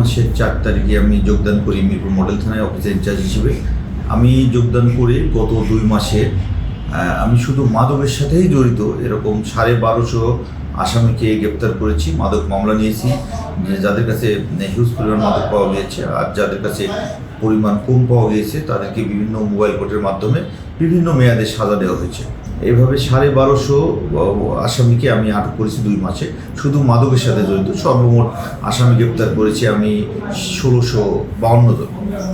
মাসের 4 তারিখে আমি যোগদান করি মিরপুর মডেল থানায় অফিসার ইনচার্জ হিসেবে। আমি যোগদান করে গত 2 মাসে আমি শুধু মাদকের সাথেই জড়িত এরকম 1250 আসামিকে গ্রেপ্তার করেছি, মাদক মামলা নিয়েছি, যাদের কাছে হিউজ পরিমাণ মাদক পাওয়া গিয়েছে, আর যাদের কাছে পরিমাণ কম পাওয়া গিয়েছে তাদেরকে বিভিন্ন মোবাইল কোর্টের মাধ্যমে বিভিন্ন মেয়াদে সাজা দেওয়া হয়েছে। এভাবে 1250 আসামিকে আমি আটক করেছি 2 মাসে, শুধু মাদকের সাথে জড়িত। সর্বমোট আসামি গ্রেপ্তার করেছি আমি 1652 জন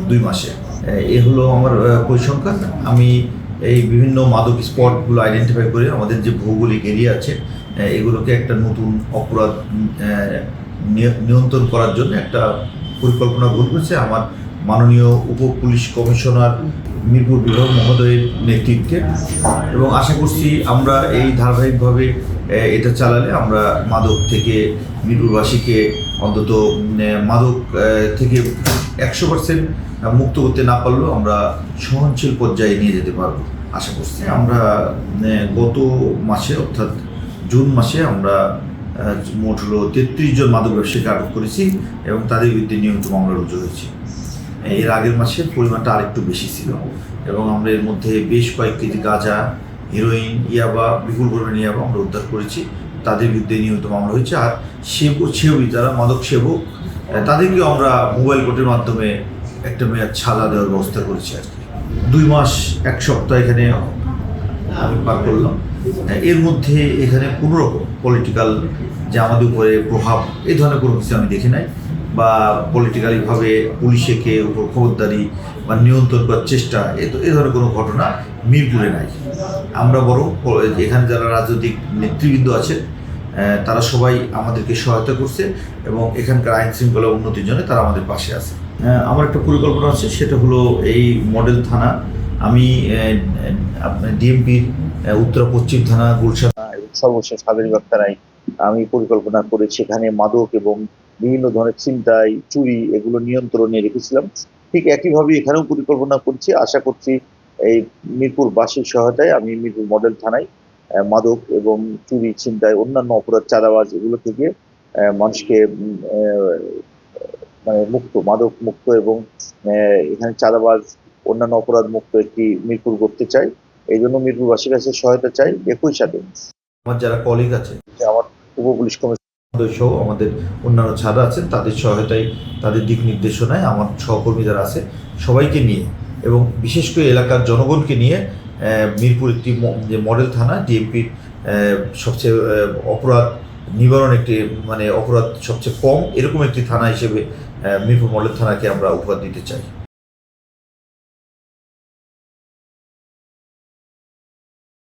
2 মাসে। এ হলো আমার পরিসংখ্যান। আমি এই বিভিন্ন মাদক স্পটগুলো আইডেন্টিফাই করে আমাদের যে ভৌগোলিক এরিয়া আছে এগুলোকে একটা নতুন অপরাধ নিয়ন্ত্রণ করার জন্য একটা পরিকল্পনা গ্রহণ করেছে আমার মাননীয় উপ পুলিশ কমিশনার মিরপুর বিভাগ মহোদয়ের নেতৃত্বে, এবং আশা করছি আমরা এই ধারাবাহিকভাবে এটা চালালে আমরা মাদক থেকে মিরপুরবাসীকে অন্তত মাদক থেকে 100% মুক্ত করতে না পারলেও আমরা সহনশীল পর্যায়ে নিয়ে যেতে পারবো আশা করছি। আমরা গত মাসে অর্থাৎ জুন মাসে আমরা মোট হলো 33 জন মাদক ব্যবসায়ীকে আটক করেছি এবং তাদের বিরুদ্ধে নিয়মিত মামলা রুজু হয়েছে। এর আগের মাসের পরিমাণটা আরেকটু বেশি ছিল এবং আমরা এর মধ্যে বেশ কয়েক কেজি গাঁজা, হিরোইন, ইয়াবা, বিপুল পরিমাণে ইয়াবা আমরা উদ্ধার করেছি। তাদের বিরুদ্ধে নিয়মিত মামলা হয়েছে। আর সেবী যারা মাদক সেবক তাদেরকেও আমরা মোবাইল কোর্টের মাধ্যমে একটা মেয়াদ সাজা দেওয়ার ব্যবস্থা করেছি। আর কি 2 মাস 1 সপ্তাহ এখানে আমি পার করলাম। এর মধ্যে এখানে কোনো রকম পলিটিক্যাল যে আমাদের উপরে প্রভাব এই ধরনের কোনো কিছু আমি দেখি নাই, বা পলিটিক্যালিভাবে পুলিশকে উপর খবরদারি বা নিয়ন্ত্রণ করার চেষ্টা এ ধরনের কোনো ঘটনা মিরপুরে নাই। আমরা বরং এখানে যারা রাজনৈতিক নেতৃবৃন্দ আছেন তারা সবাই আমাদেরকে সহায়তা করছে এবং এখানকার আইন শৃঙ্খলা উন্নতির জন্য তারা আমাদের পাশে আছে। আমার একটা পরিকল্পনা আছে, সেটা হলো এই মডেল থানা আমি আপনার ডিএমপির উত্তর পশ্চিম থানা, গুলশান এবং সর্বশেষ হাজারীবাগ থানায় আমি পরিকল্পনা করে সেখানে মাদক এবং বিভিন্ন ধরনের ছিনতাই, চুরি এগুলো নিয়ন্ত্রণে রেখেছিলাম। ঠিক একইভাবে এখানেও পরিকল্পনা করছি। আশা করছি এই মিরপুরবাসীর সহায়তায় আমি মিরপুর মডেল থানায় মাদক এবং চুরি, ছিনতাই, অন্যান্য অপরাধ, চাঁদাবাজ এগুলো থেকে মানুষকে মানে মাদক মুক্ত এবং এখানে চাঁদাবাজ, অন্যান্য অপরাধ মুক্ত একটি মিরপুর করতে চাই। এই জন্য মিরপুরবাসীর কাছে সহায়তা চাই। একই সাথে আমার যারা কলিগ আছে, আমার উপ পুলিশ কমিশনার সহ আমাদের অন্যান্য ছাড়া আছেন, তাদের সহায়তায়, তাদের দিক নির্দেশনায় আমার সহকর্মী যারা আছে সবাইকে নিয়ে এবং বিশেষ করে এলাকার জনগণকে নিয়ে মিরপুর একটি যে মডেল থানা ডিএমপির সবচেয়ে অপরাধ নিবারণ একটি অপরাধ সবচেয়ে কম এরকম একটি থানা হিসেবে মিরপুর মডেল থানাকে আমরা উপহার দিতে চাই।